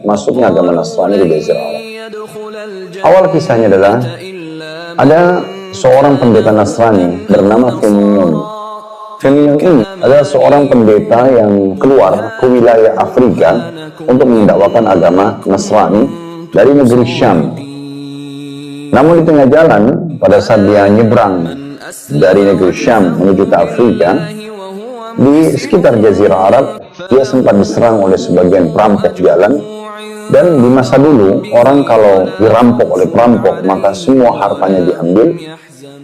masuknya agama Nasrani di Jazirah Arab. Awal kisahnya adalah ada seorang pendeta Nasrani bernama Fenimon. Fenimon ini adalah seorang pendeta yang keluar ke wilayah Afrika untuk mendakwakan agama Nasrani dari negeri Syam. Namun di tengah jalan, pada saat dia nyebrang dari negeri Syam menuju ke Afrika, di sekitar Jazirah Arab, dia sempat diserang oleh sebagian perampok jalan. Dan di masa dulu, orang kalau dirampok oleh perampok, maka semua hartanya diambil,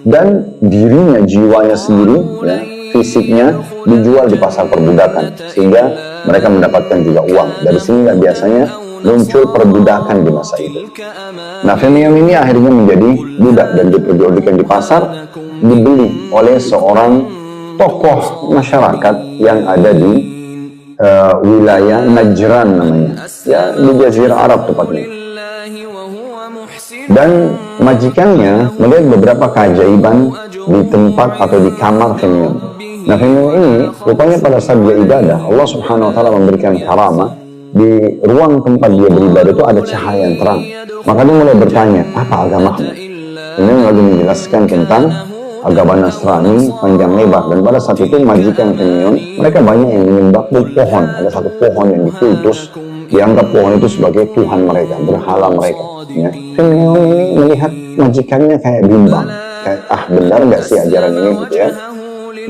dan dirinya, jiwanya sendiri, ya, fisiknya dijual di pasar perbudakan, sehingga mereka mendapatkan juga uang. Dari sini biasanya muncul perbudakan di masa itu. Nah, Fenimon ini akhirnya menjadi budak dan diperjualbelikan di pasar, dibeli oleh seorang tokoh masyarakat yang ada di wilayah Najran namanya, ya, di Jazirah Arab tepatnya. Dan majikannya melihat beberapa keajaiban di tempat atau di kamar Fenimon. Nah, Fenimon ini rupanya pada saat dia ibadah, Allah Subhanahu wa Ta'ala memberikan karamah. Di ruang tempat dia beribadah itu ada cahaya yang terang. Maka dia mulai bertanya, apa agamamu? Ini lalu menjelaskan tentang agama Nasrani panjang lebar. Dan pada saat itu majikan Fenimon, mereka banyak yang menyembah pohon. Ada satu pohon yang dikultus, dianggap pohon itu sebagai Tuhan mereka, berhala mereka, ya. Fenimon ini melihat majikannya kayak bimbang, kayak benar nggak sih ajaran ini, gitu ya.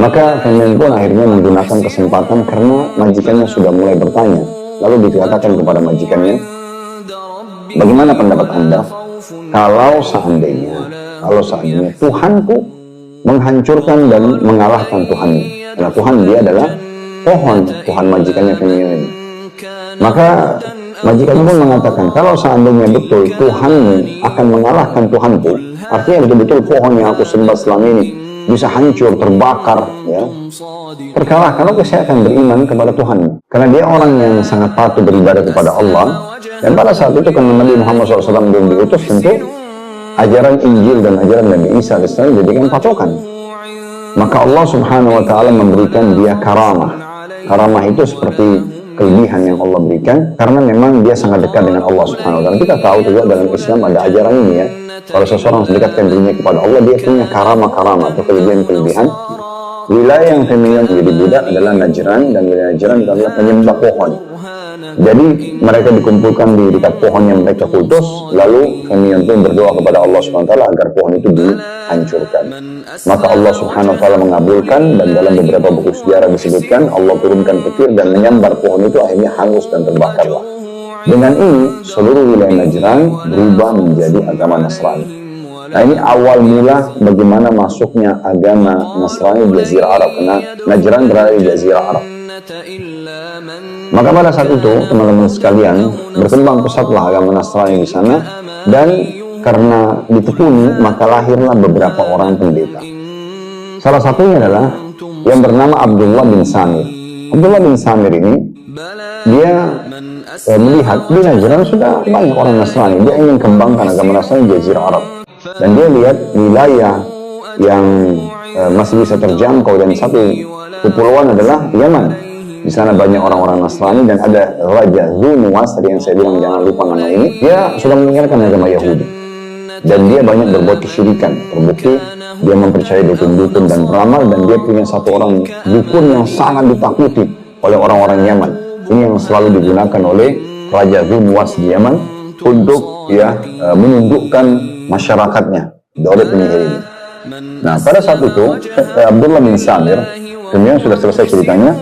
Maka Fenimon pun akhirnya menggunakan kesempatan karena majikannya sudah mulai bertanya. Lalu dikatakan kepada majikannya, bagaimana pendapat Anda kalau seandainya Tuhanku menghancurkan dan mengalahkan Tuhannya? Karena Tuhan dia adalah pohon, Tuhan majikannya Fenimon ini. Maka majikannya pun mengatakan, kalau seandainya betul Tuhanmu akan mengalahkan Tuhanku, artinya betul-betul pohon yang aku sembah selama ini bisa hancur, terbakar, ya, terkalahkan, oke, saya akan beriman kepada Tuhan. Karena dia orang yang sangat patuh beribadah kepada Allah. Dan pada saat itu karena Nabi Muhammad SAW belum diutus, tentu ajaran Injil dan ajaran Nabi Isa AS dijadikan patokan. Maka Allah Subhanahu wa Ta'ala memberikan dia karamah. Karamah itu seperti kelebihan yang Allah berikan karena memang dia sangat dekat dengan Allah Subhanahu wa Ta'ala. Kita tahu juga dalam Islam ada ajaran ini, ya. Kalau seseorang mendekatkan dirinya kepada Allah, dia punya karamah-karamah atau kelebihan-kelebihan. Wilayah yang Fenimon menjadi budak adalah Najran, dan wilayah Najran adalah penyembah pohon. Jadi mereka dikumpulkan di dekat pohon yang mereka kultus, lalu Fenimon pun berdoa kepada Allah Subhanahu wa Ta'ala agar pohon itu dihancurkan. Maka Allah Subhanahu wa Ta'ala mengabulkan, dan dalam beberapa buku sejarah disebutkan Allah turunkan petir dan menyambar pohon itu, akhirnya hangus dan terbakarlah. Dengan ini seluruh wilayah Najran berubah menjadi agama Nasrani. Nah, ini awal mula bagaimana masuknya agama Nasrani di Jazirah Arab, karena Najran berada di Jazirah Arab. Maka pada saat itu teman-teman sekalian, berkembang pesatlah agama Nasrani di sana, dan karena ditekuni maka lahirlah beberapa orang pendeta. Salah satunya adalah yang bernama Abdullah bin Samir. Abdullah bin Samir ini dia melihat di Najran sudah banyak orang Nasrani. Dia ingin kembangkan agama Nasrani di Jazirah Arab, dan dia lihat wilayah yang masih bisa terjangkau, dan satu kepulauan adalah Yaman. Di sana banyak orang-orang Nasrani, dan ada Raja Zunuwas, tadi yang saya bilang jangan lupa nama ini. Dia sudah meninggalkan agama Yahudi, dan dia banyak berbuat kesyirikan. Terbukti dia mempercayai dukun-dukun dan peramal, dan dia punya satu orang dukun yang sangat ditakuti oleh orang-orang Yaman. Ini yang selalu digunakan oleh Raja Zunuwas di Yaman untuk menundukkan masyarakatnya oleh penyihir ini. Nah, pada saat itu Abdullah bin Samir, kemudian sudah selesai ceritanya.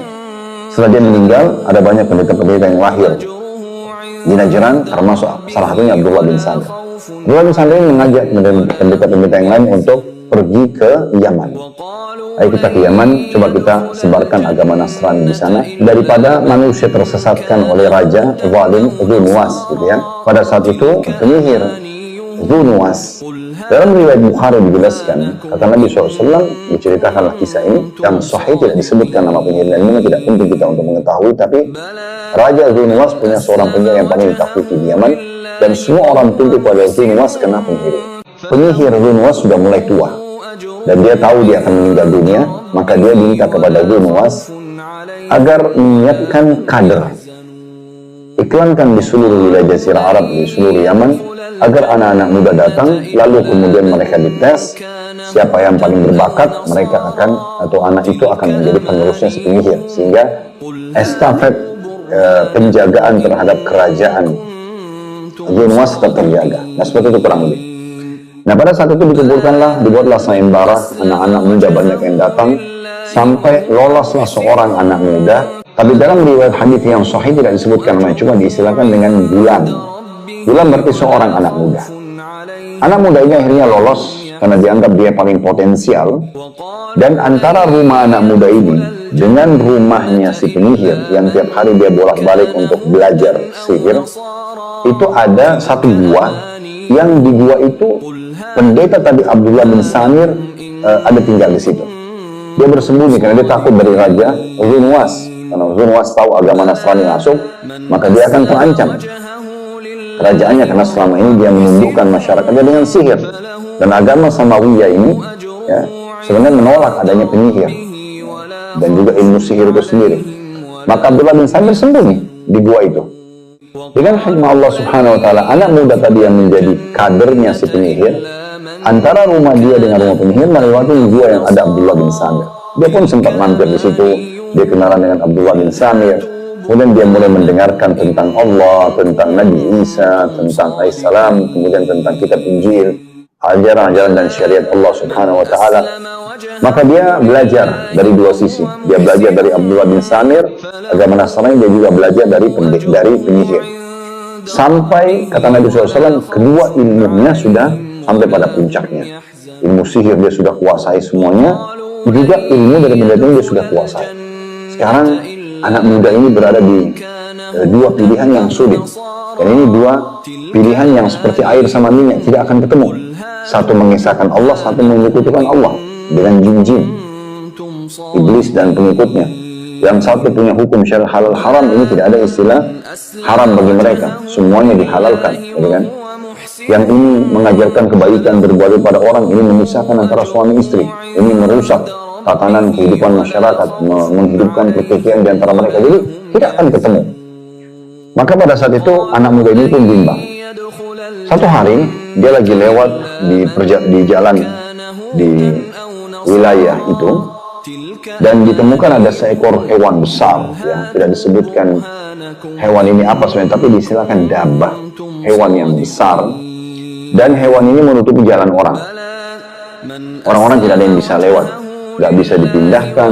Setelah dia meninggal, ada banyak pendeta-pendeta yang lahir di Najran, termasuk salah satunya Abdullah bin Samir. Abdullah bin Samir mengajak pendeta-pendeta yang lain untuk pergi ke Yaman. Ayo kita ke Yaman, coba kita sebarkan agama Nasrani di sana, daripada manusia tersesatkan oleh Raja Zalim Zunuwas, gitu ya. Pada saat itu penyihir Zunuwas, dalam riwayat Bukhari dijelaskan, kata Nabi SAW, diceritakanlah kisah ini, yang sahih tidak disebutkan nama penyihir, dan ini tidak penting kita untuk mengetahui, tapi Raja Zunuwas punya seorang penyihir yang paling ditakuti di Yaman, dan semua orang tunduk pada Zunuwas karena penyihir. Penyihir Zunuwas sudah mulai tua, dan dia tahu dia akan meninggal dunia, maka dia minta kepada Zunuwas agar menyiapkan kader, iklankan di seluruh wilayah Jazirah Arab, di seluruh Yaman, agar anak-anak muda datang, lalu kemudian mereka dites, siapa yang paling berbakat, mereka akan, atau anak itu akan menjadi penerusnya si penyihir, sehingga estafet penjagaan terhadap kerajaan Zunuwas tetap terjaga. Nah, seperti itu kurang lebih. Nah, pada saat itu dibuatlah sayembara, anak-anak muda banyak yang datang, sampai loloslah seorang anak muda. Tapi dalam riwayat hadis yang sahih tidak disebutkan namanya, cuma diistilahkan dengan Gulam. Gulam berarti seorang anak muda. Anak muda ini akhirnya lolos karena dianggap dia paling potensial. Dan antara rumah anak muda ini dengan rumahnya si penyihir yang tiap hari dia bolak-balik untuk belajar sihir, itu ada satu gua, yang di gua itu pendeta tadi Abdullah bin Samir ada tinggal di situ. Dia bersembunyi karena dia takut dari raja Zunuwas. Karena Zunuwas tahu agama Nasrani masuk, maka dia akan terancam kerajaannya, karena selama ini dia menundukkan masyarakatnya dengan sihir. Dan agama Samawiyah ini ya, sebenarnya menolak adanya penyihir dan juga ilmu sihir itu sendiri. Maka Abdullah bin Samir sembunyi di gua itu. Dengan hikmah Allah Subhanahu wa taala, anak muda tadi yang menjadi kadernya si penyihir, antara rumah dia dengan rumah penyihir melewati gua yang ada Abdullah bin Samir. Dia pun sempat mampir di situ, dia kenalan dengan Abdullah bin Samir. Kemudian dia mulai mendengarkan tentang Allah, tentang Nabi Isa, tentang Alaihissalam, kemudian tentang kitab Injil, ajaran-ajaran dan syariat Allah Subhanahu wa taala. Maka dia belajar dari dua sisi. Dia belajar dari Abdullah bin Samir, agama Nasrani, dia juga belajar dari penyihir. Sampai, kata Nabi SAW, kedua ilmunya sudah sampai pada puncaknya. Ilmu sihir dia sudah kuasai semuanya, juga ilmu dari pendeta dia sudah kuasai. Sekarang, anak muda ini berada di dua pilihan yang sulit. Karena ini dua pilihan yang seperti air sama minyak, tidak akan ketemu. Satu mengisahkan Allah, satu menyekutukan Allah dengan jin-jin, iblis dan pengikutnya. Yang satu punya hukum syariat halal haram, ini tidak ada istilah haram bagi mereka, semuanya dihalalkan, gitu kan? Yang ini mengajarkan kebaikan berbuat pada orang, ini memisahkan antara suami istri, ini merusak tatanan kehidupan masyarakat, menghidupkan pertikaian di antara mereka. Jadi tidak akan ketemu. Maka pada saat itu anak muda ini pun bimbang. Satu hari dia lagi lewat di jalan di wilayah itu, dan ditemukan ada seekor hewan besar, ya, tidak disebutkan hewan ini apa sebenarnya, tapi diistilahkan dabah, hewan yang besar, dan hewan ini menutupi jalan orang. Orang-orang tidak ada yang bisa lewat, nggak bisa dipindahkan.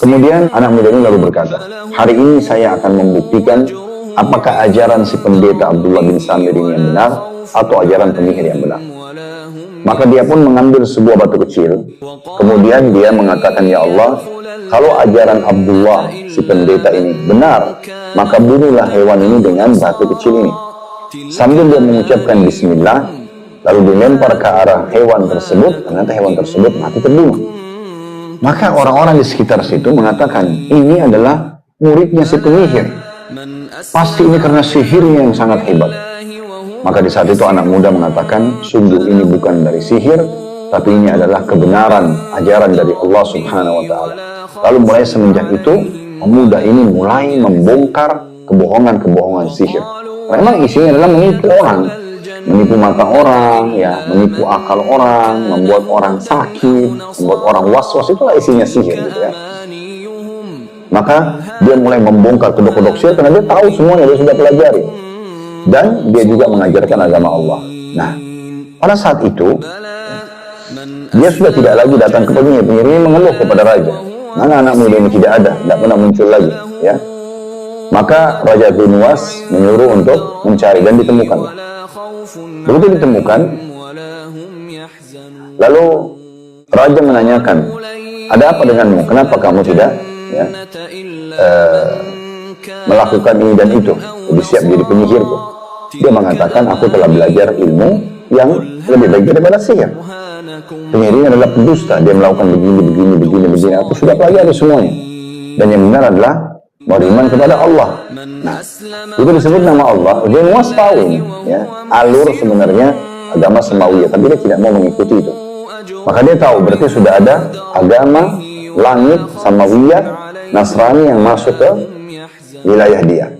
Kemudian anak muda ini lalu berkata, hari ini saya akan membuktikan apakah ajaran si pendeta Abdullah bin Samir ini yang benar, atau ajaran penyihir yang benar. Maka dia pun mengambil sebuah batu kecil, kemudian dia mengatakan, ya Allah, kalau ajaran Abdullah si pendeta ini benar, maka bunuhlah hewan ini dengan batu kecil ini. Sambil dia mengucapkan bismillah, lalu dilempar ke arah hewan tersebut, ternyata hewan tersebut mati terbunuh. Maka orang-orang di sekitar situ mengatakan, ini adalah muridnya si penyihir, pasti ini karena sihirnya yang sangat hebat. Maka di saat itu anak muda mengatakan, sungguh ini bukan dari sihir, tapi ini adalah kebenaran ajaran dari Allah Subhanahu wa taala. Lalu mulai semenjak itu, pemuda ini mulai membongkar kebohongan-kebohongan sihir. Memang isinya adalah menipu orang, menipu mata orang, ya, menipu akal orang, membuat orang sakit, membuat orang was-was, itulah isinya sihir, gitu ya. Maka dia mulai membongkar kedok-kedok sihir karena dia tahu semuanya, dia sudah pelajari. Dan dia juga mengajarkan agama Allah. Nah, pada saat itu dia sudah tidak lagi datang ke penyihir. Penyihir ini mengeluh kepada raja, mana anak muda ini tidak ada, tidak pernah muncul lagi, ya. Maka Raja Zunuwas menyuruh untuk mencari, dan ditemukan. Begitu ditemukan, lalu raja menanyakan, ada apa denganmu? Kenapa kamu tidak, ya, melakukan ini dan itu? Lebih siap jadi penyihirku. Dia mengatakan, aku telah belajar ilmu yang lebih baik daripada sihir. Penyihir ini adalah pendusta, dia melakukan begini. Aku sudah pelajari semuanya. Dan yang benar adalah beriman kepada Allah. Nah, itu disebut nama Allah. Zunuwas tahu ini, ya, alur sebenarnya agama Samawiyah, tapi dia tidak mau mengikuti itu. Maka dia tahu berarti sudah ada agama langit Samawiyah Nasrani yang masuk ke wilayah dia.